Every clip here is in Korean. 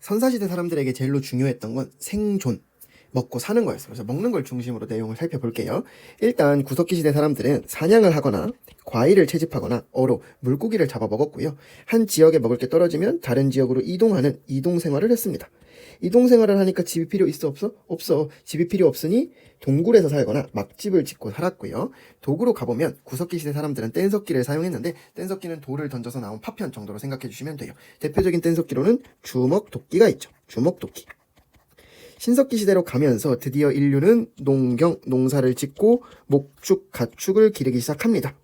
선사시대 사람들에게 제일로 중요했던 건 생존, 먹고 사는 거였어요. 그래서 먹는 걸 중심으로 내용을 살펴볼게요. 일단 구석기 시대 사람들은 사냥을 하거나 과일을 채집하거나 어로 물고기를 잡아 먹었고요. 한 지역에 먹을 게 떨어지면 다른 지역으로 이동하는 이동 생활을 했습니다. 이동 생활을 하니까 집이 필요 있어 없어? 없어. 집이 필요 없으니 동굴에서 살거나 막집을 짓고 살았고요. 도구로 가보면 구석기 시대 사람들은 뗀석기를 사용했는데 뗀석기는 돌을 던져서 나온 파편 정도로 생각해 주시면 돼요. 대표적인 뗀석기로는 주먹도끼가 있죠. 주먹도끼. 신석기 시대로 가면서 드디어 인류는 농사를 짓고 목축, 가축을 기르기 시작합니다.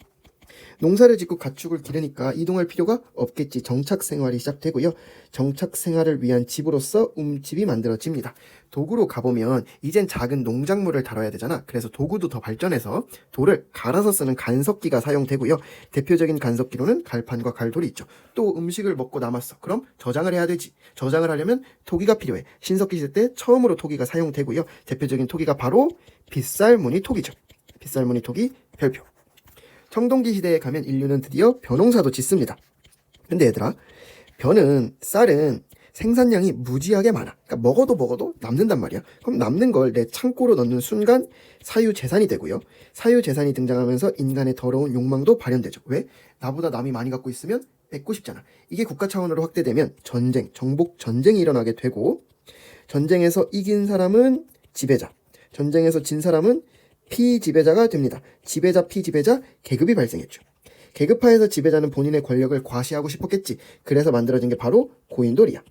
농사를 짓고 가축을 기르니까 이동할 필요가 없겠지. 정착 생활이 시작되고요. 정착 생활을 위한 집으로서 움집이 만들어집니다. 도구로 가보면 이젠 작은 농작물을 다뤄야 되잖아. 그래서 도구도 더 발전해서 돌을 갈아서 쓰는 간석기가 사용되고요. 대표적인 간석기로는 갈판과 갈돌이 있죠. 또 음식을 먹고 남았어. 그럼 저장을 해야 되지. 저장을 하려면 토기가 필요해. 신석기 시대 때 처음으로 토기가 사용되고요. 대표적인 토기가 바로 빗살무늬 토기죠. 빗살무늬 토기 별표. 청동기 시대에 가면 인류는 드디어 벼농사도 짓습니다. 근데 얘들아, 쌀은 생산량이 무지하게 많아. 그러니까 먹어도 남는단 말이야. 그럼 남는 걸 내 창고로 넣는 순간 사유재산이 되고요. 사유재산이 등장하면서 인간의 더러운 욕망도 발현되죠. 왜? 나보다 남이 많이 갖고 있으면 뺏고 싶잖아. 이게 국가 차원으로 확대되면 전쟁, 정복 전쟁이 일어나게 되고, 전쟁에서 이긴 사람은 지배자, 전쟁에서 진 사람은 피지배자가 됩니다. 지배자, 피지배자, 계급이 발생했죠. 계급화에서 지배자는 본인의 권력을 과시하고 싶었겠지. 그래서 만들어진 게 바로 고인돌이야.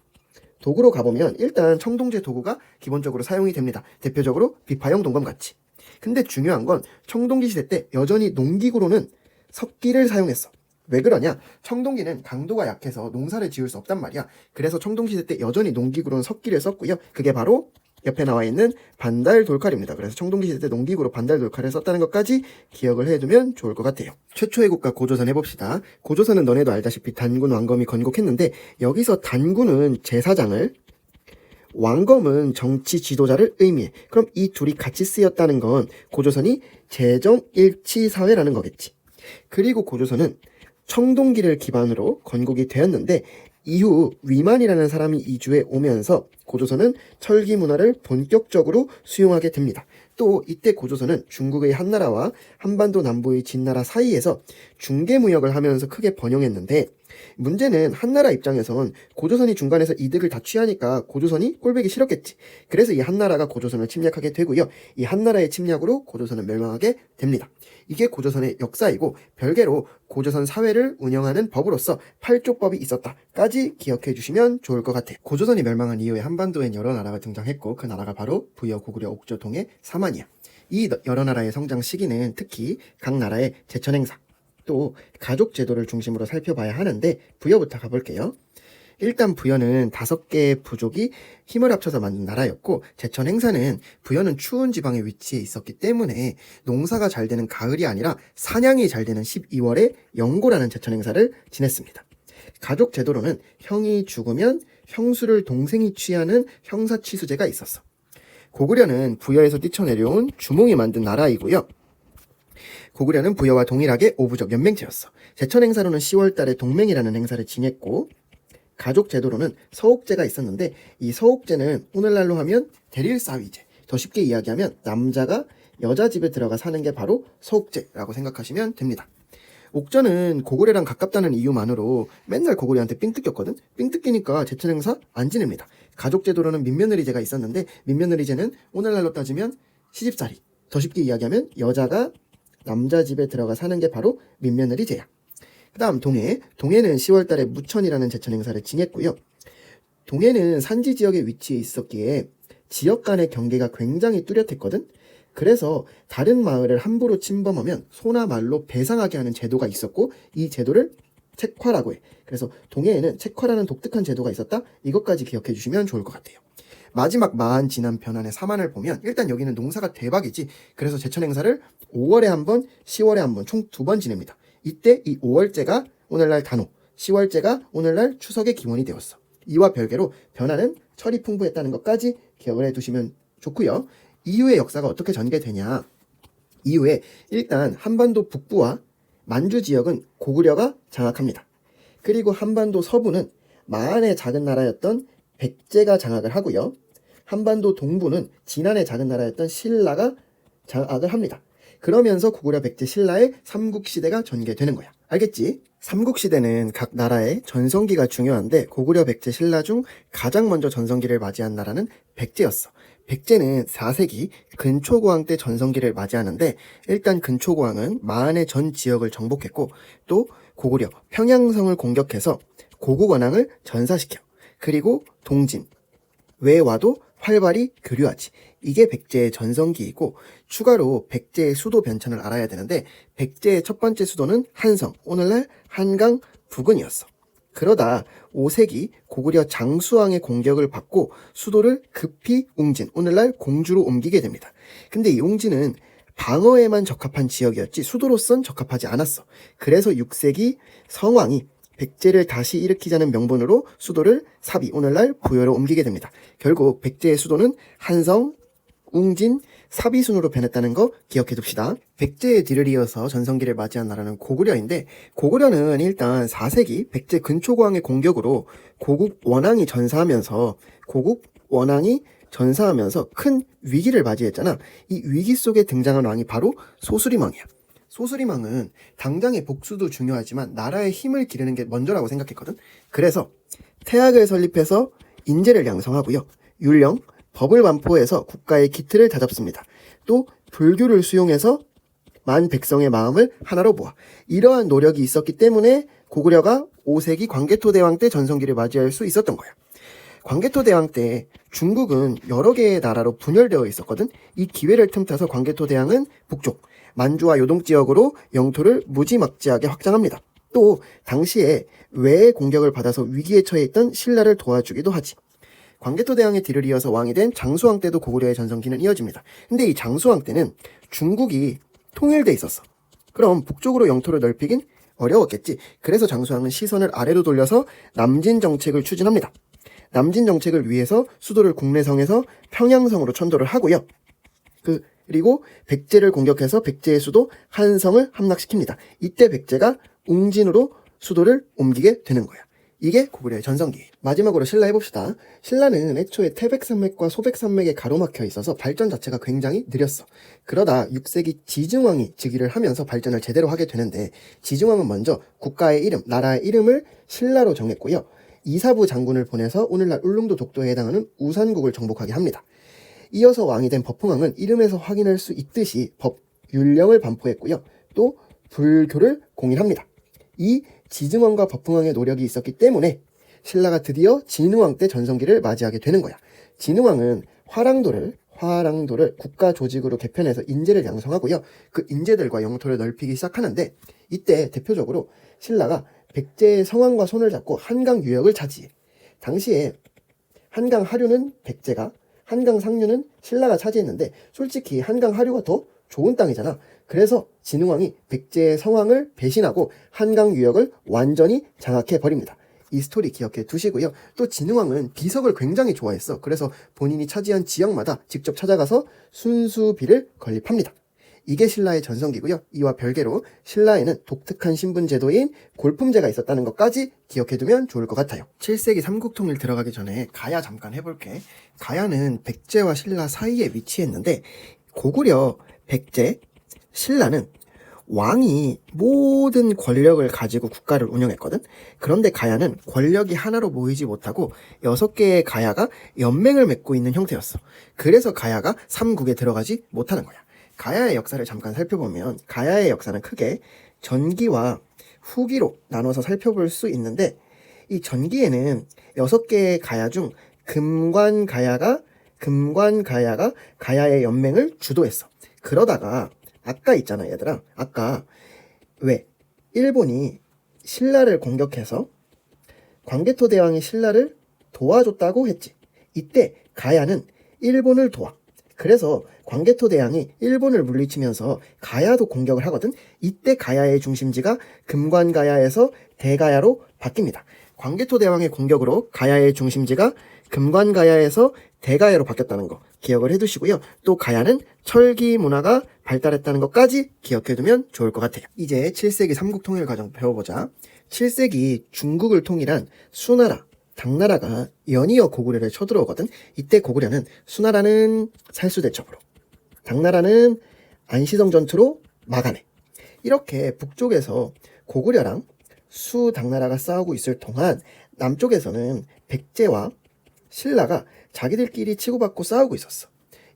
도구로 가보면 일단 청동제 도구가 기본적으로 사용이 됩니다. 대표적으로 비파형 동검같이. 근데 중요한 건 청동기 시대 때 여전히 농기구로는 석기를 사용했어. 왜 그러냐? 청동기는 강도가 약해서 농사를 지을 수 없단 말이야. 그래서 청동시대 때 여전히 농기구로는 석기를 썼고요. 그게 바로 옆에 나와 있는 반달 돌칼입니다. 그래서 청동기 시대 때 농기구로 반달 돌칼을 썼다는 것까지 기억을 해두면 좋을 것 같아요. 최초의 국가 고조선 해봅시다. 고조선은 너네도 알다시피 단군, 왕검이 건국했는데 여기서 단군은 제사장을, 왕검은 정치 지도자를 의미해. 그럼 이 둘이 같이 쓰였다는 건 고조선이 재정일치사회라는 거겠지. 그리고 고조선은 청동기를 기반으로 건국이 되었는데 이후 위만이라는 사람이 이주해 오면서 고조선은 철기 문화를 본격적으로 수용하게 됩니다. 또 이때 고조선은 중국의 한나라와 한반도 남부의 진나라 사이에서 중개무역을 하면서 크게 번영했는데 문제는 한나라 입장에선 고조선이 중간에서 이득을 다 취하니까 고조선이 꼴보기 싫었겠지. 그래서 이 한나라가 고조선을 침략하게 되고요. 이 한나라의 침략으로 고조선은 멸망하게 됩니다. 이게 고조선의 역사이고 별개로 고조선 사회를 운영하는 법으로서 8조법이 있었다까지 기억해 주시면 좋을 것 같아요. 고조선이 멸망한 이후에 한반도엔 여러 나라가 등장했고 그 나라가 바로 부여, 고구려, 옥조, 동해, 사만이야. 이 여러 나라의 성장 시기는 특히 각 나라의 제천 행사, 또 가족 제도를 중심으로 살펴봐야 하는데 부여부터 가볼게요. 일단 부여는 5개의 부족이 힘을 합쳐서 만든 나라였고 제천 행사는 부여는 추운 지방에 위치해 있었기 때문에 농사가 잘 되는 가을이 아니라 사냥이 잘 되는 12월에 영고라는 제천 행사를 지냈습니다. 가족 제도로는 형이 죽으면 형수를 동생이 취하는 형사취수제가 있었어. 고구려는 부여에서 뛰쳐내려온 주몽이 만든 나라이고요. 고구려는 부여와 동일하게 오부적 연맹체였어. 제천 행사로는 10월 달에 동맹이라는 행사를 지냈고 가족 제도로는 서옥제가 있었는데 이 서옥제는 오늘날로 하면 대릴사위제, 더 쉽게 이야기하면 남자가 여자 집에 들어가 사는 게 바로 서옥제라고 생각하시면 됩니다. 옥저는 고구려랑 가깝다는 이유만으로 맨날 고구려한테 삥 뜯겼거든? 삥 뜯기니까 제천 행사 안 지냅니다. 가족 제도로는 민며느리제가 있었는데 민며느리제는 오늘날로 따지면 시집살이, 더 쉽게 이야기하면 여자가 남자 집에 들어가 사는 게 바로 민며느리제야. 그 다음 동해는 10월 달에 무천이라는 제천 행사를 지냈고요. 동해는 산지 지역에 위치해 있었기에 지역 간의 경계가 굉장히 뚜렷했거든. 그래서 다른 마을을 함부로 침범하면 소나 말로 배상하게 하는 제도가 있었고 이 제도를 책화라고 해. 그래서 동해에는 책화라는 독특한 제도가 있었다. 이것까지 기억해 주시면 좋을 것 같아요. 마지막 마한 지난 변환의 사만을 보면 일단 여기는 농사가 대박이지. 그래서 제천 행사를 5월에 한 번, 10월에 한 번 총 2번 지냅니다. 이때 이 5월제가 오늘날 단오, 10월제가 오늘날 추석의 기원이 되었어. 이와 별개로 변화는 철이 풍부했다는 것까지 기억을 해두시면 좋고요. 이후의 역사가 어떻게 전개되냐. 이후에 일단 한반도 북부와 만주 지역은 고구려가 장악합니다. 그리고 한반도 서부는 마한의 작은 나라였던 백제가 장악을 하고요. 한반도 동부는 지난해 작은 나라였던 신라가 장악을 합니다. 그러면서 고구려, 백제, 신라의 삼국시대가 전개되는 거야. 알겠지? 삼국시대는 각 나라의 전성기가 중요한데 고구려, 백제, 신라 중 가장 먼저 전성기를 맞이한 나라는 백제였어. 백제는 4세기 근초고왕 때 전성기를 맞이하는데 일단 근초고왕은 마한의 전 지역을 정복했고 또 고구려 평양성을 공격해서 고국 원앙을 전사시켜. 그리고 동진, 외와도 활발히 교류하지. 이게 백제의 전성기이고 추가로 백제의 수도 변천을 알아야 되는데 백제의 첫 번째 수도는 한성, 오늘날 한강 부근이었어. 그러다 5세기 고구려 장수왕의 공격을 받고 수도를 급히 웅진, 오늘날 공주로 옮기게 됩니다. 근데 이 웅진은 방어에만 적합한 지역이었지 수도로선 적합하지 않았어. 그래서 6세기 성왕이 백제를 다시 일으키자는 명분으로 수도를 사비, 오늘날 부여로 옮기게 됩니다. 결국 백제의 수도는 한성, 웅진, 사비 순으로 변했다는 거 기억해 둡시다. 백제의 뒤를 이어서 전성기를 맞이한 나라는 고구려인데 고구려는 일단 4세기 백제 근초고왕의 공격으로 고국 원앙이 전사하면서 큰 위기를 맞이했잖아. 이 위기 속에 등장한 왕이 바로 소수림왕이야. 소수림왕은 당장의 복수도 중요하지만 나라의 힘을 기르는 게 먼저라고 생각했거든. 그래서 태학을 설립해서 인재를 양성하고요. 율령, 법을 반포해서 국가의 기틀을 다잡습니다. 또 불교를 수용해서 만 백성의 마음을 하나로 모아. 이러한 노력이 있었기 때문에 고구려가 5세기 광개토대왕 때 전성기를 맞이할 수 있었던 거야. 광개토대왕 때 중국은 여러 개의 나라로 분열되어 있었거든. 이 기회를 틈타서 광개토대왕은 북쪽 만주와 요동 지역으로 영토를 무지막지하게 확장합니다. 또 당시에 외의 공격을 받아서 위기에 처해 있던 신라를 도와주기도 하지. 광개토대왕의 뒤를 이어서 왕이 된 장수왕 때도 고구려의 전성기는 이어집니다. 근데 이 장수왕 때는 중국이 통일돼 있었어. 그럼 북쪽으로 영토를 넓히긴 어려웠겠지. 그래서 장수왕은 시선을 아래로 돌려서 남진 정책을 추진합니다. 남진 정책을 위해서 수도를 국내성에서 평양성으로 천도를 하고요. 그리고 백제를 공격해서 백제의 수도 한성을 함락시킵니다. 이때 백제가 웅진으로 수도를 옮기게 되는 거야. 이게 고구려의 전성기. 마지막으로 신라 해봅시다. 신라는 애초에 태백산맥과 소백산맥에 가로막혀 있어서 발전 자체가 굉장히 느렸어. 그러다 6세기 지증왕이 즉위를 하면서 발전을 제대로 하게 되는데 지증왕은 먼저 국가의 이름, 나라의 이름을 신라로 정했고요. 이사부 장군을 보내서 오늘날 울릉도 독도에 해당하는 우산국을 정복하게 합니다. 이어서 왕이 된 법흥왕은 이름에서 확인할 수 있듯이 법, 율령을 반포했고요. 또 불교를 공인합니다. 이 지증왕과 법흥왕의 노력이 있었기 때문에 신라가 드디어 진흥왕 때 전성기를 맞이하게 되는 거야. 진흥왕은 화랑도를 국가 조직으로 개편해서 인재를 양성하고요. 그 인재들과 영토를 넓히기 시작하는데 이때 대표적으로 신라가 백제의 성왕과 손을 잡고 한강 유역을 차지해. 당시에 한강 하류는 백제가, 한강 상류는 신라가 차지했는데 솔직히 한강 하류가 더 좋은 땅이잖아. 그래서 진흥왕이 백제의 성왕을 배신하고 한강 유역을 완전히 장악해버립니다. 이 스토리 기억해 두시고요. 또 진흥왕은 비석을 굉장히 좋아했어. 그래서 본인이 차지한 지역마다 직접 찾아가서 순수비를 건립합니다. 이게 신라의 전성기고요. 이와 별개로 신라에는 독특한 신분 제도인 골품제가 있었다는 것까지 기억해두면 좋을 것 같아요. 7세기 삼국통일 들어가기 전에 가야 잠깐 해볼게. 가야는 백제와 신라 사이에 위치했는데 고구려, 백제, 신라는 왕이 모든 권력을 가지고 국가를 운영했거든. 그런데 가야는 권력이 하나로 모이지 못하고 6개의 가야가 연맹을 맺고 있는 형태였어. 그래서 가야가 삼국에 들어가지 못하는 거야. 가야의 역사를 잠깐 살펴보면 가야의 역사는 크게 전기와 후기로 나눠서 살펴볼 수 있는데 이 전기에는 6개의 가야 중 금관가야가 가야의 연맹을 주도했어. 그러다가 아까 있잖아 얘들아. 아까 왜 일본이 신라를 공격해서 광개토 대왕이 신라를 도와줬다고 했지. 이때 가야는 일본을 도와. 그래서 광개토 대왕이 일본을 물리치면서 가야도 공격을 하거든. 이때 가야의 중심지가 금관가야에서 대가야로 바뀝니다. 광개토 대왕의 공격으로 가야의 중심지가 금관가야에서 대가야로 바뀌었다는 거 기억을 해두시고요. 또 가야는 철기 문화가 발달했다는 것까지 기억해두면 좋을 것 같아요. 이제 7세기 삼국통일 과정 배워보자. 7세기 중국을 통일한 수나라, 당나라가 연이어 고구려를 쳐들어오거든. 이때 고구려는 수나라는 살수대첩으로, 당나라는 안시성 전투로 막아내. 이렇게 북쪽에서 고구려랑 수 당나라가 싸우고 있을 동안 남쪽에서는 백제와 신라가 자기들끼리 치고받고 싸우고 있었어.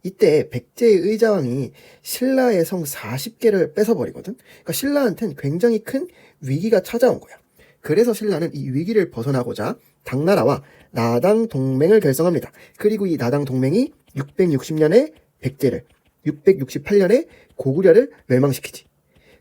이때 백제의 의자왕이 신라의 성 40개를 뺏어버리거든. 그러니까 신라한테는 굉장히 큰 위기가 찾아온 거야. 그래서 신라는 이 위기를 벗어나고자 당나라와 나당 동맹을 결성합니다. 그리고 이 나당 동맹이 660년에 백제를, 668년에 고구려를 멸망시키지.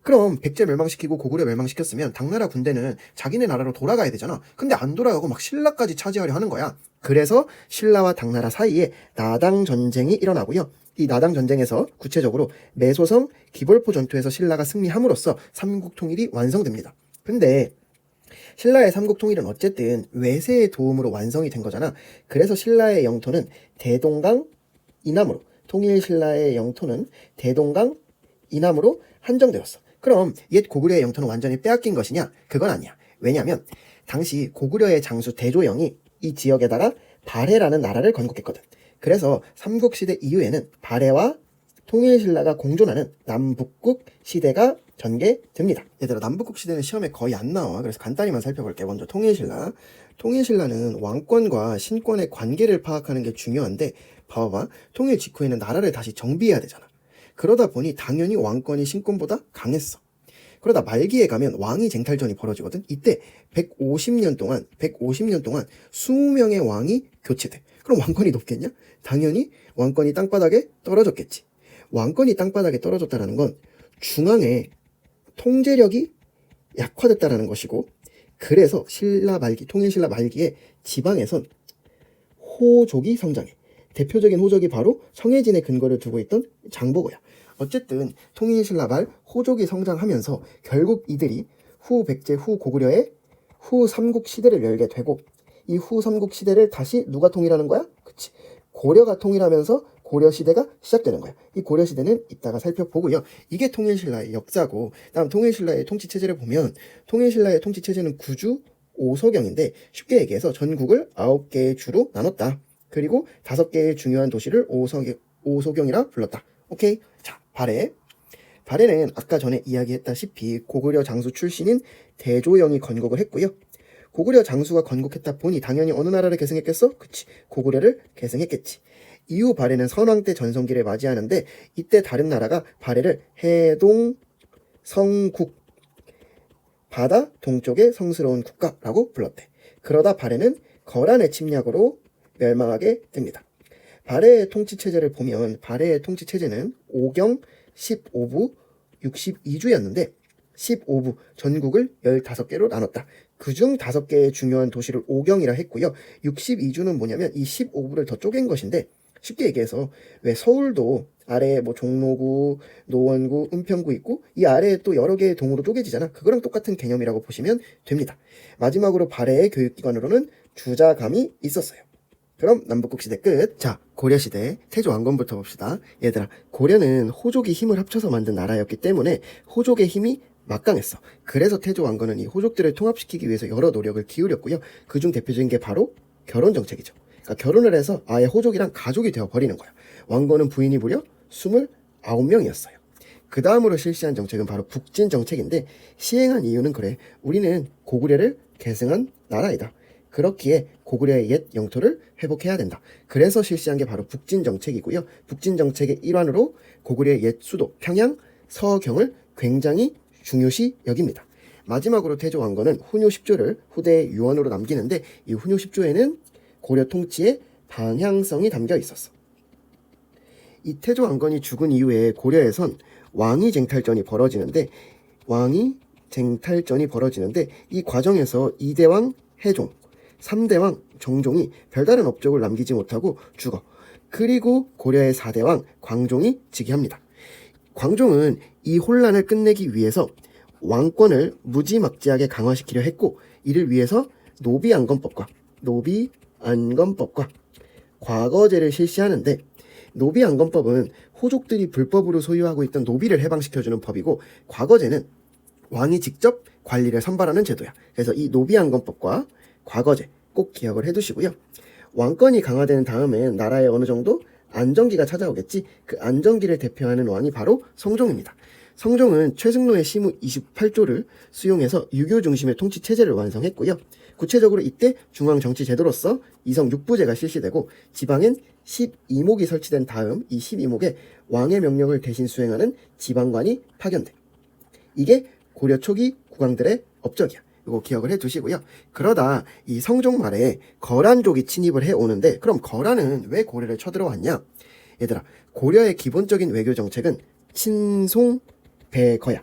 그럼 백제 멸망시키고 고구려 멸망시켰으면 당나라 군대는 자기네 나라로 돌아가야 되잖아. 근데 안 돌아가고 막 신라까지 차지하려 하는 거야. 그래서 신라와 당나라 사이에 나당 전쟁이 일어나고요. 이 나당 전쟁에서 구체적으로 매소성 기벌포 전투에서 신라가 승리함으로써 삼국 통일이 완성됩니다. 근데 신라의 삼국 통일은 어쨌든 외세의 도움으로 완성이 된 거잖아. 그래서 신라의 영토는 대동강 이남으로, 통일 신라의 영토는 대동강 이남으로 한정되었어. 그럼 옛 고구려의 영토는 완전히 빼앗긴 것이냐? 그건 아니야. 왜냐하면 당시 고구려의 장수 대조영이 이 지역에다가 발해라는 나라를 건국했거든. 그래서 삼국시대 이후에는 발해와 통일신라가 공존하는 남북국 시대가 전개됩니다. 얘들아, 남북국 시대는 시험에 거의 안 나와. 그래서 간단히만 살펴볼게. 먼저 통일신라. 통일신라는 왕권과 신권의 관계를 파악하는 게 중요한데, 봐봐. 통일 직후에는 나라를 다시 정비해야 되잖아. 그러다 보니 당연히 왕권이 신권보다 강했어. 그러다 말기에 가면 왕위 쟁탈전이 벌어지거든. 이때 150년 동안 20명의 왕이 교체돼. 그럼 왕권이 높겠냐? 당연히 왕권이 땅바닥에 떨어졌겠지. 왕권이 땅바닥에 떨어졌다는 건 중앙에 통제력이 약화됐다는 것이고, 그래서 신라 말기, 통일신라 말기에 지방에선 호족이 성장해. 대표적인 호족이 바로 성해진의 근거를 두고 있던 장보고야. 어쨌든 통일신라 말 호족이 성장하면서 결국 이들이 후 백제, 후 고구려의 후 삼국 시대를 열게 되고, 이 후 삼국 시대를 다시 누가 통일하는 거야? 그치. 고려가 통일하면서 고려 시대가 시작되는 거야. 이 고려 시대는 이따가 살펴보고요. 이게 통일신라의 역사고, 다음 통일신라의 통치체제를 보면 통일신라의 통치체제는 구주 5소경인데 쉽게 얘기해서 전국을 9개의 주로 나눴다. 그리고 5개의 중요한 도시를 5소경이라 불렀다. 오케이? 자, 발해. 발해는 아까 전에 이야기했다시피 고구려 장수 출신인 대조영이 건국을 했고요. 고구려 장수가 건국했다 보니 당연히 어느 나라를 계승했겠어? 그치, 고구려를 계승했겠지. 이후 발해는 선왕 때 전성기를 맞이하는데, 이때 다른 나라가 발해를 해동 성국, 바다 동쪽의 성스러운 국가라고 불렀대. 그러다 발해는 거란의 침략으로 멸망하게 됩니다. 발해의 통치체제를 보면 발해의 통치체제는 5경 15부 62주였는데 15부 전국을 15개로 나눴다. 그중 5개의 중요한 도시를 5경이라 했고요. 62주는 뭐냐면 이 15부를 더 쪼갠 것인데, 쉽게 얘기해서 왜 서울도 아래에 뭐 종로구, 노원구, 은평구 있고 이 아래에 또 여러 개의 동으로 쪼개지잖아. 그거랑 똑같은 개념이라고 보시면 됩니다. 마지막으로 발해의 교육기관으로는 주자감이 있었어요. 그럼 남북국 시대 끝. 자, 고려시대 태조 왕건부터 봅시다. 얘들아, 고려는 호족이 힘을 합쳐서 만든 나라였기 때문에 호족의 힘이 막강했어. 그래서 태조 왕건은 이 호족들을 통합시키기 위해서 여러 노력을 기울였고요. 그중 대표적인 게 바로 결혼 정책이죠. 그러니까 결혼을 해서 아예 호족이랑 가족이 되어버리는 거야. 왕건은 부인이 무려 29명이었어요. 그 다음으로 실시한 정책은 바로 북진 정책인데, 시행한 이유는 그래. 우리는 고구려를 계승한 나라이다. 그렇기에 고구려의 옛 영토를 회복해야 된다. 그래서 실시한 게 바로 북진 정책이고요. 북진 정책의 일환으로 고구려의 옛 수도 평양, 서경을 굉장히 중요시 여깁니다. 마지막으로 태조 왕건은 훈요 10조를 후대의 유언으로 남기는데, 이 훈요 10조에는 고려 통치의 방향성이 담겨 있었어. 이 태조 왕건이 죽은 이후에 고려에선 왕위 쟁탈전이 벌어지는데 이 과정에서 2대왕 해종, 3대왕 정종이 별다른 업적을 남기지 못하고 죽어. 그리고 고려의 4대왕 광종이 즉위합니다. 광종은 이 혼란을 끝내기 위해서 왕권을 무지막지하게 강화시키려 했고, 이를 위해서 노비안건법과 과거제를 실시하는데, 노비안건법은 호족들이 불법으로 소유하고 있던 노비를 해방시켜주는 법이고, 과거제는 왕이 직접 관리를 선발하는 제도야. 그래서 이 노비안건법과 과거제, 꼭 기억을 해두시고요. 왕권이 강화된 다음엔 나라에 어느 정도 안정기가 찾아오겠지. 그 안정기를 대표하는 왕이 바로 성종입니다. 성종은 최승로의 시무 28조를 수용해서 유교 중심의 통치 체제를 완성했고요. 구체적으로 이때 중앙정치제도로서 이성 6부제가 실시되고 지방엔 12목이 설치된 다음 이 12목에 왕의 명령을 대신 수행하는 지방관이 파견돼. 이게 고려 초기 국왕들의 업적이야. 이거 기억을 해두시고요. 그러다 이 성종 말에 거란족이 침입을 해오는데 그럼 거란은 왜 고려를 쳐들어왔냐? 얘들아, 고려의 기본적인 외교 정책은 친송배거야.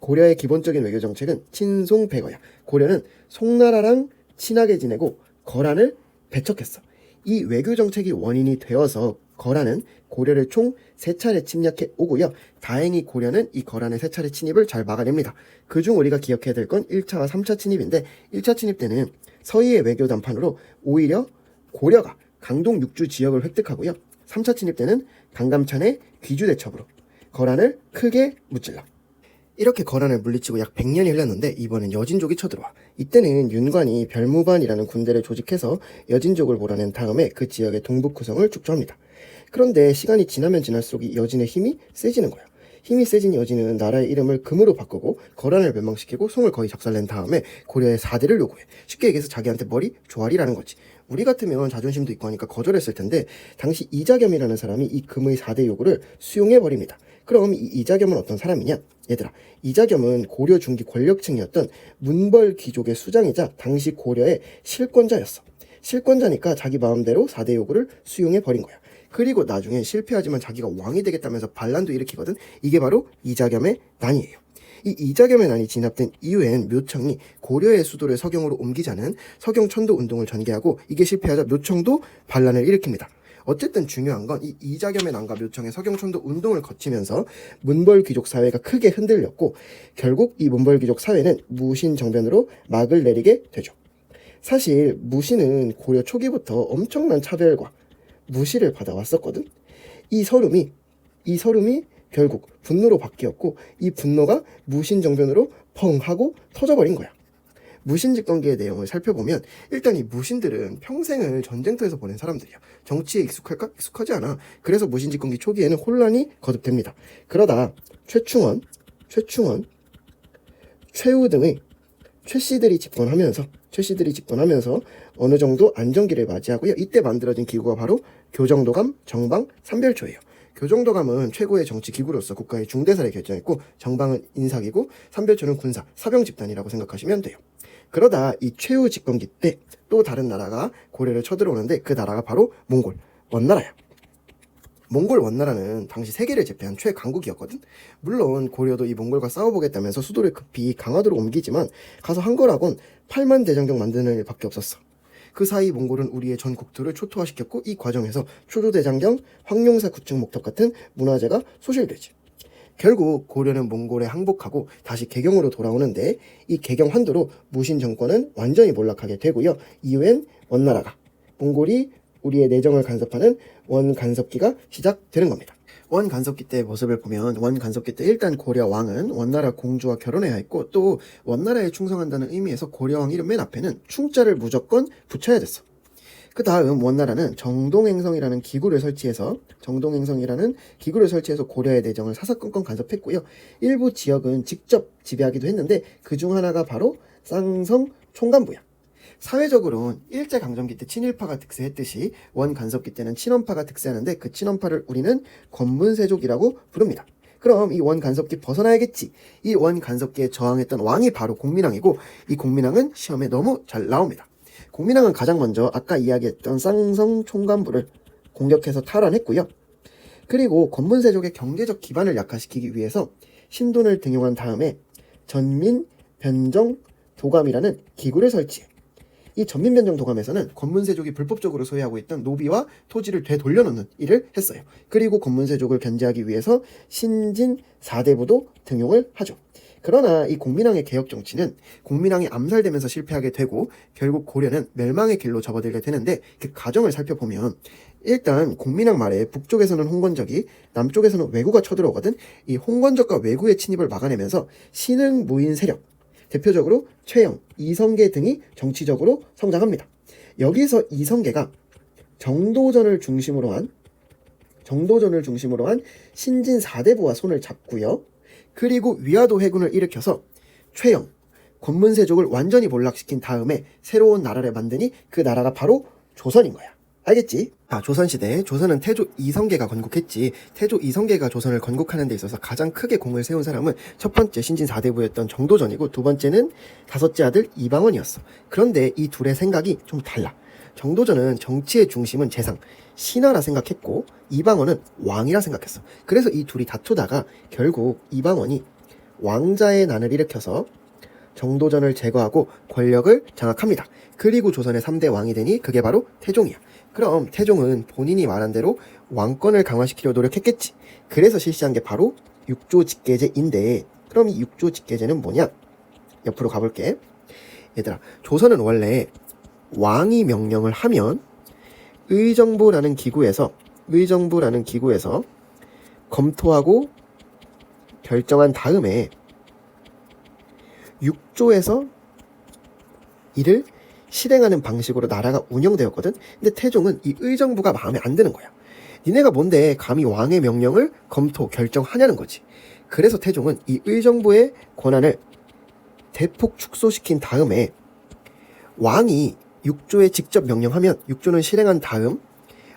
고려의 기본적인 외교 정책은 친송배거야. 고려는 송나라랑 친하게 지내고 거란을 배척했어. 이 외교 정책이 원인이 되어서 거란은 고려를 총 3차례 침략해 오고요. 다행히 고려는 이 거란의 3차례 침입을 잘 막아냅니다. 그중 우리가 기억해야 될 건 1차와 3차 침입인데 1차 침입 때는 서희의 외교 담판으로 오히려 고려가 강동 6주 지역을 획득하고요. 3차 침입 때는 강감찬의 귀주 대첩으로 거란을 크게 무찔러. 이렇게 거란을 물리치고 약 100년이 흘렀는데 이번엔 여진족이 쳐들어와. 이때는 윤관이 별무반이라는 군대를 조직해서 여진족을 몰아낸 다음에 그 지역의 동북구성을 축조합니다. 그런데 시간이 지나면 지날수록 이 여진의 힘이 세지는 거야. 힘이 세진 여진은 나라의 이름을 금으로 바꾸고 거란을 멸망시키고 송을 거의 작살낸 다음에 고려의 4대를 요구해. 쉽게 얘기해서 자기한테 머리 조아리라는 거지. 우리 같으면 자존심도 있고 하니까 거절했을 텐데 당시 이자겸이라는 사람이 이 금의 4대 요구를 수용해버립니다. 그럼 이 이자겸은 어떤 사람이냐? 얘들아, 이자겸은 고려 중기 권력층이었던 문벌 귀족의 수장이자 당시 고려의 실권자였어. 실권자니까 자기 마음대로 4대 요구를 수용해버린 거야. 그리고 나중에 실패하지만 자기가 왕이 되겠다면서 반란도 일으키거든. 이게 바로 이자겸의 난이에요. 이 이자겸의 난이 진압된 이후엔 묘청이 고려의 수도를 서경으로 옮기자는 서경천도 운동을 전개하고 이게 실패하자 묘청도 반란을 일으킵니다. 어쨌든 중요한 건 이 이자겸의 난과 묘청의 서경천도 운동을 거치면서 문벌 귀족 사회가 크게 흔들렸고 결국 이 문벌 귀족 사회는 무신 정변으로 막을 내리게 되죠. 사실 무신은 고려 초기부터 엄청난 차별과 무시를 받아왔었거든. 이 서름이 결국 분노로 바뀌었고 이 분노가 무신 정변으로 펑 하고 터져버린 거야. 무신 집권기의 내용을 살펴보면 일단 이 무신들은 평생을 전쟁터에서 보낸 사람들이야. 정치에 익숙할까? 익숙하지 않아. 그래서 무신 집권기 초기에는 혼란이 거듭됩니다. 그러다 최충원, 최우 등의 최씨들이 집권하면서 어느 정도 안정기를 맞이하고요. 이때 만들어진 기구가 바로 교정도감, 정방, 삼별초예요. 교정도감은 최고의 정치 기구로서 국가의 중대사를 결정했고 정방은 인사기구, 삼별초는 군사, 사병 집단이라고 생각하시면 돼요. 그러다 이 최후 집권기 때 또 다른 나라가 고려를 쳐들어오는데 그 나라가 바로 몽골, 원나라야. 몽골 원나라는 당시 세계를 제패한 최강국이었거든. 물론 고려도 이 몽골과 싸워보겠다면서 수도를 급히 강화도로 옮기지만 가서 한 거라곤 8만 대장경 만드는 일밖에 없었어. 그 사이 몽골은 우리의 전 국토를 초토화시켰고 이 과정에서 초조대장경, 황룡사 구축 목탑 같은 문화재가 소실되지. 결국 고려는 몽골에 항복하고 다시 개경으로 돌아오는데 이 개경 환도로 무신 정권은 완전히 몰락하게 되고요. 이후엔 원나라가 몽골이 우리의 내정을 간섭하는 원간섭기가 시작되는 겁니다. 원간섭기 때의 모습을 보면 원간섭기 때 일단 고려 왕은 원나라 공주와 결혼해야 했고 또 원나라에 충성한다는 의미에서 고려 왕 이름 맨 앞에는 충자를 무조건 붙여야 됐어. 그 다음 원나라는 정동행성이라는 기구를 설치해서 고려의 내정을 사사건건 간섭했고요. 일부 지역은 직접 지배하기도 했는데 그중 하나가 바로 쌍성 총간부야. 사회적으로는 일제강점기 때 친일파가 득세했듯이 원간섭기 때는 친원파가 득세하는데 그 친원파를 우리는 권문세족이라고 부릅니다. 그럼 이 원간섭기 벗어나야겠지. 이 원간섭기에 저항했던 왕이 바로 공민왕이고 이 공민왕은 시험에 너무 잘 나옵니다. 공민왕은 가장 먼저 아까 이야기했던 쌍성 총간부를 공격해서 탈환했고요. 그리고 권문세족의 경제적 기반을 약화시키기 위해서 신돈을 등용한 다음에 전민 변정 도감이라는 기구를 설치해. 이 전민변정 도감에서는 권문세족이 불법적으로 소유하고 있던 노비와 토지를 되돌려놓는 일을 했어요. 그리고 권문세족을 견제하기 위해서 신진 4대부도 등용을 하죠. 그러나 이 공민왕의 개혁 정치는 공민왕이 암살되면서 실패하게 되고 결국 고려는 멸망의 길로 접어들게 되는데 그 과정을 살펴보면 일단 공민왕 말에 북쪽에서는 홍건적이 남쪽에서는 왜구가 쳐들어오거든. 이 홍건적과 왜구의 침입을 막아내면서 신흥 무인 세력 대표적으로 최영, 이성계 등이 정치적으로 성장합니다. 여기서 이성계가 정도전을 중심으로 한 신진 4대부와 손을 잡고요. 그리고 위화도 해군을 일으켜서 최영, 권문세족을 완전히 몰락시킨 다음에 새로운 나라를 만드니 그 나라가 바로 조선인 거야. 알겠지? 조선시대, 조선은 태조 이성계가 건국했지. 태조 이성계가 조선을 건국하는 데 있어서 가장 크게 공을 세운 사람은 첫 번째 신진 4대부였던 정도전이고, 두 번째는 다섯째 아들 이방원이었어. 그런데 이 둘의 생각이 좀 달라. 정도전은 정치의 중심은 재상, 신하라 생각했고, 이방원은 왕이라 생각했어. 그래서 이 둘이 다투다가 결국 이방원이 왕자의 난을 일으켜서 정도전을 제거하고 권력을 장악합니다. 그리고 조선의 3대 왕이 되니 그게 바로 태종이야. 그럼 태종은 본인이 말한 대로 왕권을 강화시키려 노력했겠지. 그래서 실시한 게 바로 육조직계제인데, 그럼 이 육조직계제는 뭐냐? 옆으로 가볼게. 얘들아, 조선은 원래 왕이 명령을 하면 의정부라는 기구에서 검토하고 결정한 다음에 육조에서 이를 실행하는 방식으로 나라가 운영되었거든. 근데 태종은 이 의정부가 마음에 안 드는 거야. 니네가 뭔데 감히 왕의 명령을 검토, 결정하냐는 거지. 그래서 태종은 이 의정부의 권한을 대폭 축소시킨 다음에 왕이 육조에 직접 명령하면 육조는 실행한 다음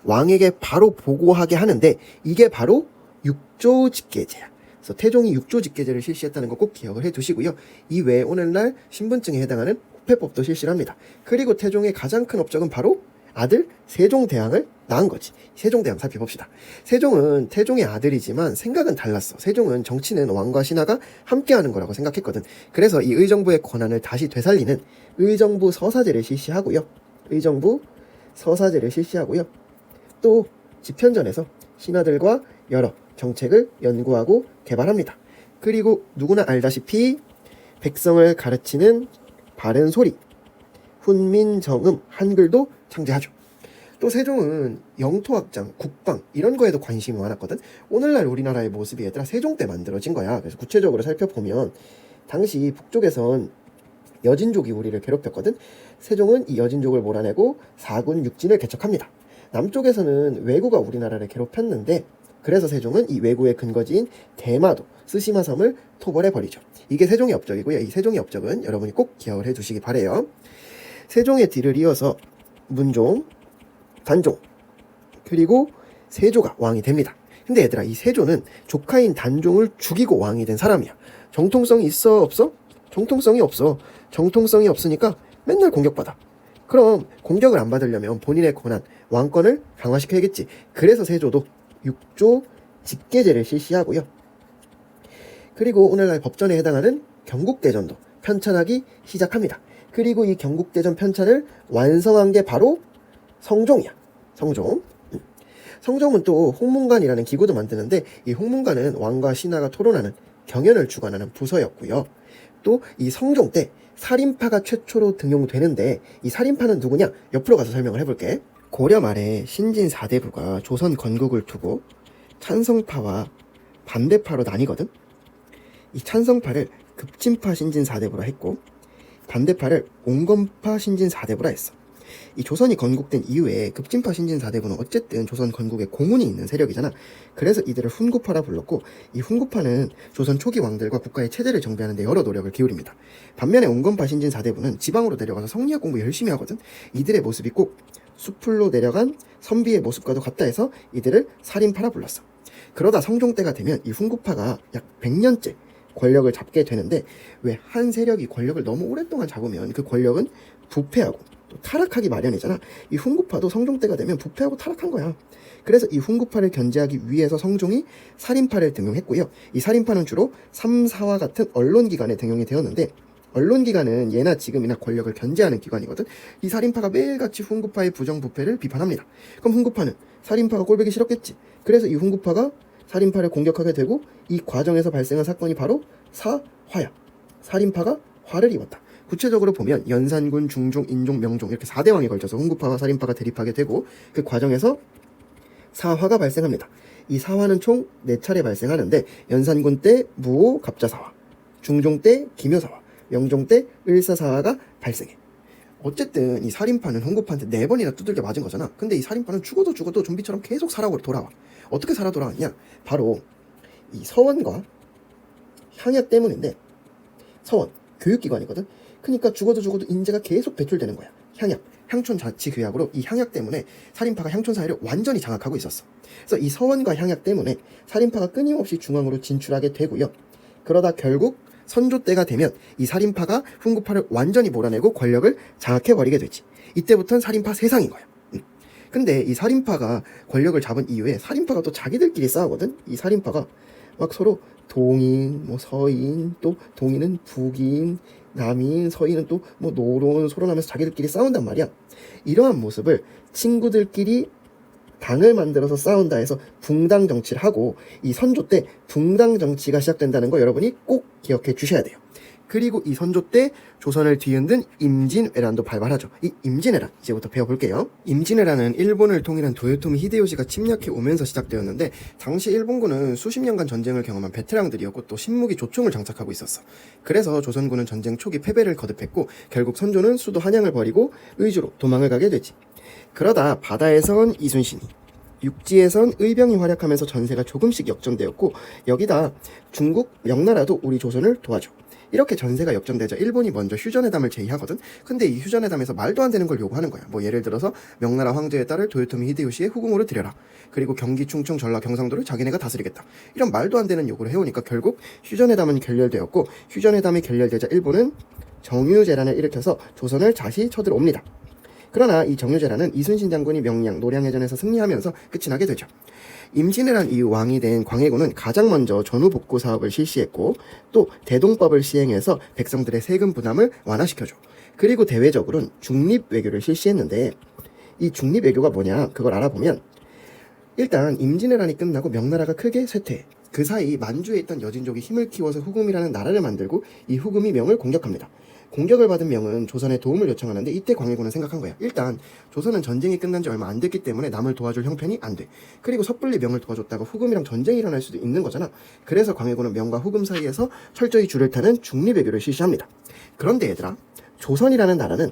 왕에게 바로 보고하게 하는데, 이게 바로 육조직계제야. 그래서 태종이 육조직계제를 실시했다는 거 꼭 기억을 해두시고요. 이 외에 오늘날 신분증에 해당하는 호패법도 실시를 합니다. 그리고 태종의 가장 큰 업적은 바로 아들 세종대왕을 낳은 거지. 세종대왕 살펴봅시다. 세종은 태종의 아들이지만 생각은 달랐어. 세종은 정치는 왕과 신하가 함께하는 거라고 생각했거든. 그래서 이 의정부의 권한을 다시 되살리는 의정부 서사제를 실시하고요. 또 집현전에서 신하들과 여러 정책을 연구하고 개발합니다. 그리고 누구나 알다시피 백성을 가르치는 바른 소리, 훈민정음, 한글도 창제하죠. 또 세종은 영토 확장, 국방 이런 거에도 관심이 많았거든. 오늘날 우리나라의 모습이 얘들아 세종 때 만들어진 거야. 그래서 구체적으로 살펴보면 당시 북쪽에선 여진족이 우리를 괴롭혔거든. 세종은 이 여진족을 몰아내고 4군 6진을 개척합니다. 남쪽에서는 왜구가 우리나라를 괴롭혔는데, 그래서 세종은 이 왜구의 근거지인 대마도, 스시마섬을 토벌해버리죠. 이게 세종의 업적이고요. 이 세종의 업적은 여러분이 꼭 기억을 해두시기 바래요. 세종의 뒤를 이어서 문종, 단종, 그리고 세조가 왕이 됩니다. 근데 얘들아, 이 세조는 조카인 단종을 죽이고 왕이 된 사람이야. 정통성이 있어, 없어? 정통성이 없어. 정통성이 없으니까 맨날 공격받아. 그럼 공격을 안 받으려면 본인의 권한, 왕권을 강화시켜야겠지. 그래서 세조도 육조 직계제를 실시하고요. 그리고 오늘날 법전에 해당하는 경국대전도 편찬하기 시작합니다. 그리고 이 경국대전 편찬을 완성한 게 바로 성종이야. 성종은 또 홍문관이라는 기구도 만드는데, 이 홍문관은 왕과 신하가 토론하는 경연을 주관하는 부서였고요. 또 이 성종 때 살인파가 최초로 등용되는데, 이 살인파는 누구냐? 옆으로 가서 설명을 해볼게. 고려 말에 신진 4대부가 조선 건국을 두고 찬성파와 반대파로 나뉘거든. 이 찬성파를 급진파 신진 4대부라 했고, 반대파를 온건파 신진 4대부라 했어. 이 조선이 건국된 이후에 급진파 신진 4대부는 어쨌든 조선 건국에 공훈이 있는 세력이잖아. 그래서 이들을 훈구파라 불렀고, 이 훈구파는 조선 초기 왕들과 국가의 체제를 정비하는 데 여러 노력을 기울입니다. 반면에 온건파 신진 4대부는 지방으로 내려가서 성리학 공부 열심히 하거든. 이들의 모습이 꼭 수풀로 내려간 선비의 모습과도 같다 해서 이들을 살인파라 불렀어. 그러다 성종 때가 되면 이 훈구파가 약 100년째 권력을 잡게 되는데, 왜 한 세력이 권력을 너무 오랫동안 잡으면 그 권력은 부패하고 또 타락하기 마련이잖아. 이 훈구파도 성종 때가 되면 부패하고 타락한 거야. 그래서 이 훈구파를 견제하기 위해서 성종이 살인파를 등용했고요. 이 살인파는 주로 3, 4와 같은 언론기관에 등용이 되었는데, 언론기관은 예나 지금이나 권력을 견제하는 기관이거든. 이 살인파가 매일같이 훈구파의 부정부패를 비판합니다. 그럼 훈구파는 살인파가 꼴보기 싫었겠지. 그래서 이 훈구파가 살인파를 공격하게 되고, 이 과정에서 발생한 사건이 바로 사화야. 살인파가 화를 입었다. 구체적으로 보면 연산군, 중종, 인종, 명종 이렇게 4대 왕이 걸쳐서 훈구파와 살인파가 대립하게 되고, 그 과정에서 사화가 발생합니다. 이 사화는 총 4차례 발생하는데, 연산군 때 무오 갑자사화, 중종 때 기묘사화, 명종 때 을사사화가 발생해. 어쨌든 이 살인파는 홍구파한테 4번이나 두들겨 맞은 거잖아. 근데 이 살인파는 죽어도 좀비처럼 계속 살아고 돌아와. 어떻게 살아 돌아왔냐? 바로 이 서원과 향약 때문인데, 서원 교육기관이거든. 그러니까 죽어도 인재가 계속 배출되는 거야. 향약, 향촌 자치 규약으로 이 향약 때문에 살인파가 향촌 사회를 완전히 장악하고 있었어. 그래서 이 서원과 향약 때문에 살인파가 끊임없이 중앙으로 진출하게 되고요. 그러다 결국 선조 때가 되면 이 살인파가 훈구파를 완전히 몰아내고 권력을 장악해버리게 되지. 이때부터는 살인파 세상인 거야. 근데 이 살인파가 권력을 잡은 이후에 살인파가 또 자기들끼리 싸우거든. 이 살인파가 막 서로 동인, 서인, 또 동인은 북인, 남인, 서인은 또 노론, 소론하면서 자기들끼리 싸운단 말이야. 이러한 모습을 친구들끼리 당을 만들어서 싸운다 해서 붕당 정치를 하고, 이 선조 때 붕당 정치가 시작된다는 거 여러분이 꼭 기억해 주셔야 돼요. 그리고 이 선조 때 조선을 뒤흔든 임진왜란도 발발하죠. 이 임진왜란 이제부터 배워볼게요. 임진왜란은 일본을 통일한 도요토미 히데요시가 침략해 오면서 시작되었는데, 당시 일본군은 수십 년간 전쟁을 경험한 베테랑들이었고 또 신무기 조총을 장착하고 있었어. 그래서 조선군은 전쟁 초기 패배를 거듭했고, 결국 선조는 수도 한양을 버리고 의주로 도망을 가게 되지. 그러다 바다에선 이순신이, 육지에선 의병이 활약하면서 전세가 조금씩 역전되었고, 여기다 중국, 명나라도 우리 조선을 도와줘. 이렇게 전세가 역전되자 일본이 먼저 휴전회담을 제의하거든. 근데 이 휴전회담에서 말도 안 되는 걸 요구하는 거야. 예를 들어서 명나라 황제의 딸을 도요토미 히데요시의 후궁으로 들여라. 그리고 경기, 충청, 전라, 경상도를 자기네가 다스리겠다. 이런 말도 안 되는 요구를 해오니까 결국 휴전회담은 결렬되었고, 휴전회담이 결렬되자 일본은 정유재란을 일으켜서 조선을 다시 쳐들어옵니다. 그러나 이 정유재란은 이순신 장군이 명량, 노량해전에서 승리하면서 끝이 나게 되죠. 임진왜란 이후 왕이 된 광해군은 가장 먼저 전후복구 사업을 실시했고, 또 대동법을 시행해서 백성들의 세금 부담을 완화시켜줘. 그리고 대외적으로는 중립외교를 실시했는데, 이 중립외교가 뭐냐, 그걸 알아보면 일단 임진왜란이 끝나고 명나라가 크게 쇠퇴해. 그 사이 만주에 있던 여진족이 힘을 키워서 후금이라는 나라를 만들고, 이 후금이 명을 공격합니다. 공격을 받은 명은 조선에 도움을 요청하는데, 이때 광해군은 생각한 거야. 일단 조선은 전쟁이 끝난 지 얼마 안 됐기 때문에 남을 도와줄 형편이 안 돼. 그리고 섣불리 명을 도와줬다가 후금이랑 전쟁이 일어날 수도 있는 거잖아. 그래서 광해군은 명과 후금 사이에서 철저히 줄을 타는 중립외교를 실시합니다. 그런데 얘들아, 조선이라는 나라는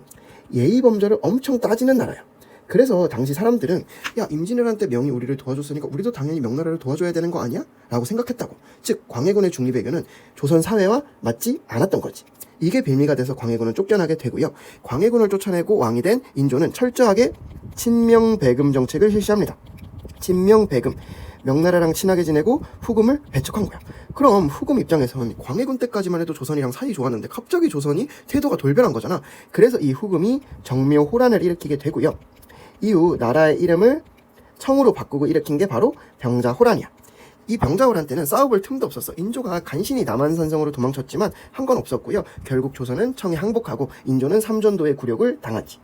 예의 범절을 엄청 따지는 나라야. 그래서 당시 사람들은 야, 임진왜란 때 명이 우리를 도와줬으니까 우리도 당연히 명나라를 도와줘야 되는 거 아니야? 라고 생각했다고. 즉 광해군의 중립외교는 조선 사회와 맞지 않았던 거지. 이게 빌미가 돼서 광해군은 쫓겨나게 되고요. 광해군을 쫓아내고 왕이 된 인조는 철저하게 친명배금 정책을 실시합니다. 친명배금, 명나라랑 친하게 지내고 후금을 배척한 거야. 그럼 후금 입장에선 광해군 때까지만 해도 조선이랑 사이 좋았는데 갑자기 조선이 태도가 돌변한 거잖아. 그래서 이 후금이 정묘호란을 일으키게 되고요. 이후 나라의 이름을 청으로 바꾸고 일으킨 게 바로 병자호란이야. 이 병자호란 때는 싸워볼 틈도 없었어. 인조가 간신히 남한산성으로 도망쳤지만 한 건 없었고요. 결국 조선은 청에 항복하고 인조는 삼전도의 굴욕을 당하지.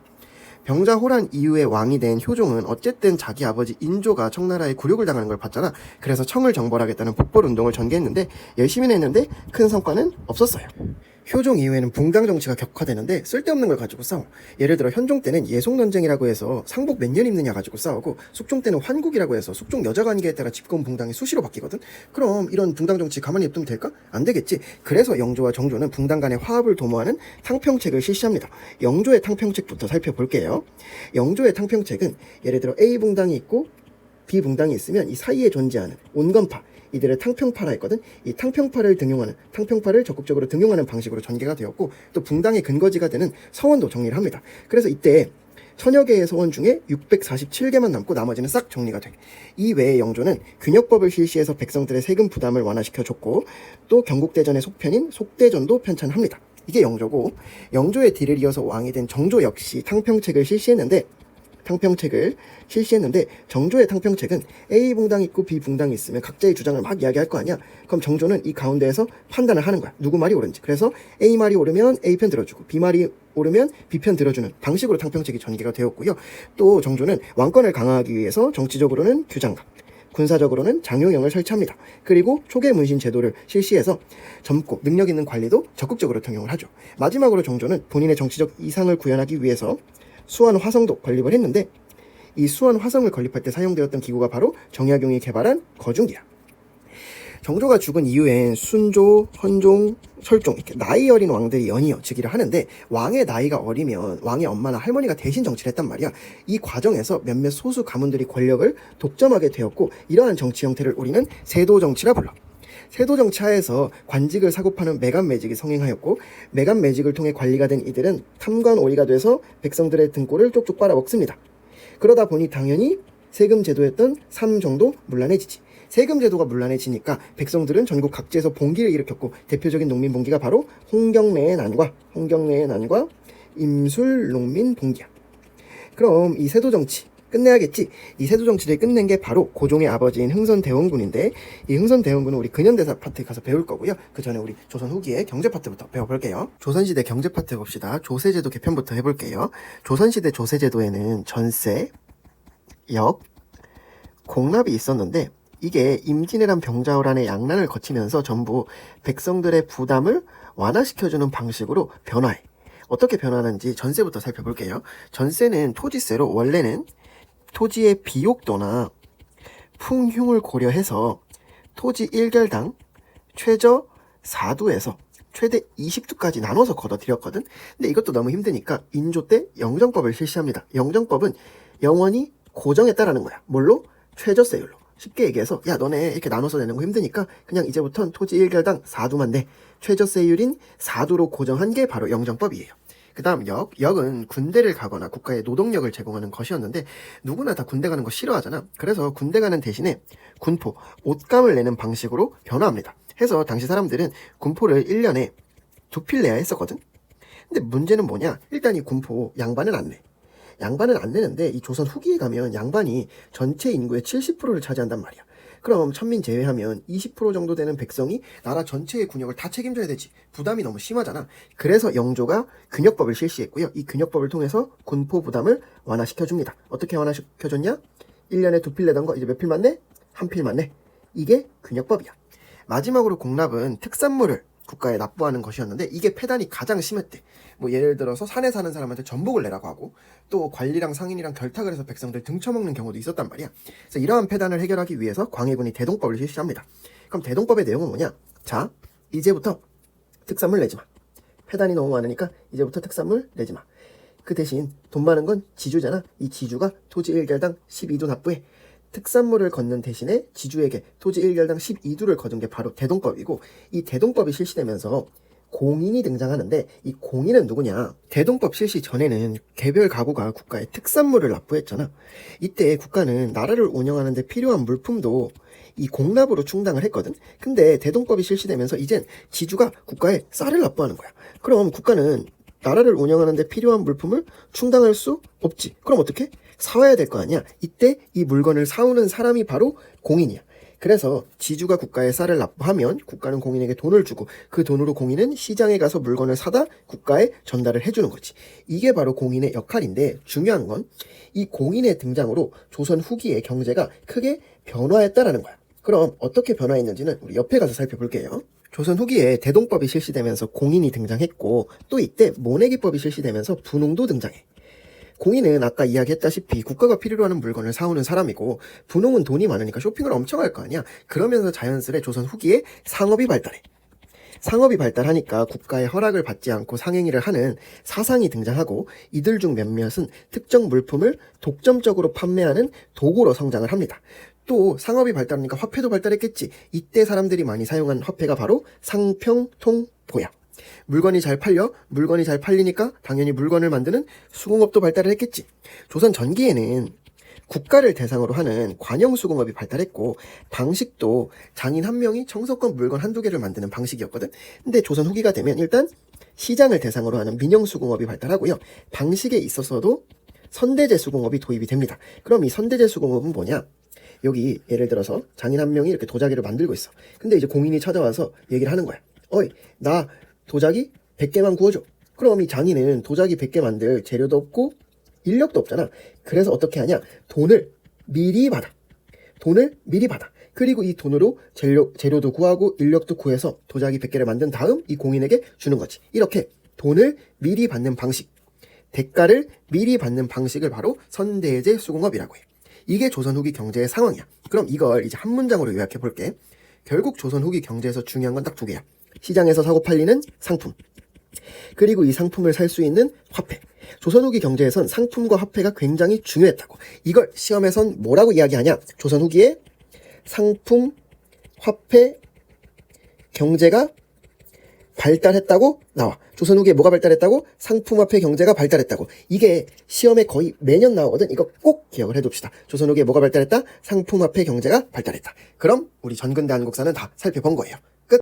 병자호란 이후에 왕이 된 효종은 어쨌든 자기 아버지 인조가 청나라의 굴욕을 당하는 걸 봤잖아. 그래서 청을 정벌하겠다는 북벌운동을 전개했는데 열심히 했는데 큰 성과는 없었어요. 효종 이후에는 붕당 정치가 격화되는데 쓸데없는 걸 가지고 싸워. 예를 들어 현종 때는 예속논쟁이라고 해서 상복 몇 년 입느냐 가지고 싸우고, 숙종 때는 환국이라고 해서 숙종 여자 관계에 따라 집권 붕당이 수시로 바뀌거든. 그럼 이런 붕당 정치 가만히 냅두면 될까? 안 되겠지. 그래서 영조와 정조는 붕당 간의 화합을 도모하는 탕평책을 실시합니다. 영조의 탕평책부터 살펴볼게요. 영조의 탕평책은 예를 들어 A 붕당이 있고 B 붕당이 있으면 이 사이에 존재하는 온건파, 이들을 탕평파라 했거든. 이 탕평파를 적극적으로 등용하는 방식으로 전개가 되었고, 또 붕당의 근거지가 되는 서원도 정리를 합니다. 그래서 이때 천여 개의 서원 중에 647개만 남고 나머지는 싹 정리가 돼. 이 외에 영조는 균역법을 실시해서 백성들의 세금 부담을 완화시켜줬고, 또 경국대전의 속편인 속대전도 편찬합니다. 이게 영조고, 영조의 뒤를 이어서 왕이 된 정조 역시 탕평책을 실시했는데, 정조의 탕평책은 A 붕당이 있고 B 붕당이 있으면 각자의 주장을 막 이야기할 거 아니야. 그럼 정조는 이 가운데에서 판단을 하는 거야. 누구 말이 옳은지. 그래서 A 말이 옳으면 A편 들어주고 B 말이 옳으면 B편 들어주는 방식으로 탕평책이 전개가 되었고요. 또 정조는 왕권을 강화하기 위해서 정치적으로는 규장각, 군사적으로는 장용영을 설치합니다. 그리고 초계 문신 제도를 실시해서 젊고 능력 있는 관리도 적극적으로 등용을 하죠. 마지막으로 정조는 본인의 정치적 이상을 구현하기 위해서 수원 화성도 건립을 했는데, 이 수원 화성을 건립할 때 사용되었던 기구가 바로 정약용이 개발한 거중기야. 정조가 죽은 이후엔 순조, 헌종, 설종 이렇게 나이 어린 왕들이 연이어 즉위를 하는데 왕의 나이가 어리면 왕의 엄마나 할머니가 대신 정치를 했단 말이야. 이 과정에서 몇몇 소수 가문들이 권력을 독점하게 되었고 이러한 정치 형태를 우리는 세도 정치라 불러. 세도 정치 하에서 관직을 사고파는 매간 매직이 성행하였고 매간 매직을 통해 관리가 된 이들은 탐관오리가 돼서 백성들의 등골을 쪽쪽 빨아먹습니다. 그러다 보니 당연히 세금 제도였던 삼정도 문란해지지. 세금 제도가 문란해지니까 백성들은 전국 각지에서 봉기를 일으켰고 대표적인 농민 봉기가 바로 홍경래의 난과 임술 농민 봉기야. 그럼 이 세도 정치 끝내야겠지. 이 세도 정치를 끝낸 게 바로 고종의 아버지인 흥선대원군인데 이 흥선대원군은 우리 근현대사 파트 가서 배울 거고요. 그 전에 우리 조선 후기의 경제 파트부터 배워볼게요. 조선시대 경제 파트 봅시다. 조세제도 개편부터 해볼게요. 조선시대 조세제도에는 전세, 역, 공납이 있었는데 이게 임진왜란 병자호란의 양난을 거치면서 전부 백성들의 부담을 완화시켜주는 방식으로 변화해. 어떻게 변화하는지 전세부터 살펴볼게요. 전세는 토지세로 원래는 토지의 비옥도나 풍흉을 고려해서 토지 1결당 최저 4두에서 최대 20두까지 나눠서 걷어들였거든. 근데 이것도 너무 힘드니까 인조 때 영정법을 실시합니다. 영정법은 영원히 고정했다라는 거야. 뭘로? 최저세율로. 쉽게 얘기해서 야 너네 이렇게 나눠서 내는 거 힘드니까 그냥 이제부턴 토지 1결당 4두만 내. 최저세율인 4두로 고정한 게 바로 영정법이에요. 그 다음 역은 군대를 가거나 국가에 노동력을 제공하는 것이었는데 누구나 다 군대 가는 거 싫어하잖아. 그래서 군대 가는 대신에 군포, 옷감을 내는 방식으로 변화합니다. 해서 당시 사람들은 군포를 1년에 2필 내야 했었거든. 근데 문제는 뭐냐? 일단 이 군포 양반은 안 내. 양반은 안 내는데 이 조선 후기에 가면 양반이 전체 인구의 70%를 차지한단 말이야. 그럼 천민 제외하면 20% 정도 되는 백성이 나라 전체의 군역을 다 책임져야 되지. 부담이 너무 심하잖아. 그래서 영조가 균역법을 실시했고요. 이 균역법을 통해서 군포 부담을 완화시켜줍니다. 어떻게 완화시켜줬냐? 1년에 2필 내던 거 이제 몇 필만 내? 1필만 내. 이게 균역법이야. 마지막으로 공납은 특산물을 국가에 납부하는 것이었는데 이게 폐단이 가장 심했대. 뭐 예를 들어서 산에 사는 사람한테 전복을 내라고 하고 또 관리랑 상인이랑 결탁을 해서 백성들 등쳐먹는 경우도 있었단 말이야. 그래서 이러한 폐단을 해결하기 위해서 광해군이 대동법을 실시합니다. 그럼 대동법의 내용은 뭐냐? 자, 이제부터 특산물 내지 마. 폐단이 너무 많으니까 이제부터 특산물 내지 마. 그 대신 돈 많은 건 지주잖아. 이 지주가 토지 1결당 12두 납부해. 특산물을 걷는 대신에 지주에게 토지 1결당 12두를 거둔 게 바로 대동법이고 이 대동법이 실시되면서 공인이 등장하는데 이 공인은 누구냐? 대동법 실시 전에는 개별 가구가 국가에 특산물을 납부했잖아. 이때 국가는 나라를 운영하는 데 필요한 물품도 이 공납으로 충당을 했거든. 근데 대동법이 실시되면서 이젠 지주가 국가에 쌀을 납부하는 거야. 그럼 국가는 나라를 운영하는 데 필요한 물품을 충당할 수 없지. 그럼 어떻게? 사와야 될 거 아니야. 이때 이 물건을 사오는 사람이 바로 공인이야. 그래서 지주가 국가에 쌀을 납부하면 국가는 공인에게 돈을 주고 그 돈으로 공인은 시장에 가서 물건을 사다 국가에 전달을 해주는 거지. 이게 바로 공인의 역할인데 중요한 건 이 공인의 등장으로 조선 후기의 경제가 크게 변화했다라는 거야. 그럼 어떻게 변화했는지는 우리 옆에 가서 살펴볼게요. 조선 후기에 대동법이 실시되면서 공인이 등장했고 또 이때 모내기법이 실시되면서 분홍도 등장해. 공인은 아까 이야기했다시피 국가가 필요로 하는 물건을 사오는 사람이고 분홍은 돈이 많으니까 쇼핑을 엄청 할 거 아니야. 그러면서 자연스레 조선 후기에 상업이 발달해. 상업이 발달하니까 국가의 허락을 받지 않고 상행위를 하는 사상이 등장하고 이들 중 몇몇은 특정 물품을 독점적으로 판매하는 도구로 성장을 합니다. 또 상업이 발달하니까 화폐도 발달했겠지. 이때 사람들이 많이 사용한 화폐가 바로 상평통보야. 물건이 잘 팔리니까 당연히 물건을 만드는 수공업도 발달을 했겠지. 조선 전기에는 국가를 대상으로 하는 관영수공업이 발달했고 방식도 장인 한 명이 정성껏 물건 한두 개를 만드는 방식이었거든. 근데 조선 후기가 되면 일단 시장을 대상으로 하는 민영수공업이 발달하고요. 방식에 있어서도 선대제 수공업이 도입이 됩니다. 그럼 이 선대제 수공업은 뭐냐? 여기 예를 들어서 장인 한 명이 이렇게 도자기를 만들고 있어. 근데 이제 공인이 찾아와서 얘기를 하는 거야. 어이, 나 도자기 100개만 구워줘. 그럼 이 장인은 도자기 100개 만들 재료도 없고 인력도 없잖아. 그래서 어떻게 하냐? 돈을 미리 받아. 그리고 이 돈으로 재료도 구하고 인력도 구해서 도자기 100개를 만든 다음 이 공인에게 주는 거지. 이렇게 돈을 미리 받는 방식, 대가를 미리 받는 방식을 바로 선대제 수공업이라고 해. 이게 조선 후기 경제의 상황이야. 그럼 이걸 이제 한 문장으로 요약해 볼게. 결국 조선 후기 경제에서 중요한 건 딱 두 개야. 시장에서 사고 팔리는 상품, 그리고 이 상품을 살 수 있는 화폐. 조선 후기 경제에선 상품과 화폐가 굉장히 중요했다고. 이걸 시험에선 뭐라고 이야기하냐? 조선 후기에 상품, 화폐, 경제가 발달했다고 나와. 조선 후기에 뭐가 발달했다고? 상품, 화폐, 경제가 발달했다고. 이게 시험에 거의 매년 나오거든. 이거 꼭 기억을 해둡시다. 조선 후기에 뭐가 발달했다? 상품, 화폐, 경제가 발달했다. 그럼 우리 전근대 한국사는 다 살펴본 거예요.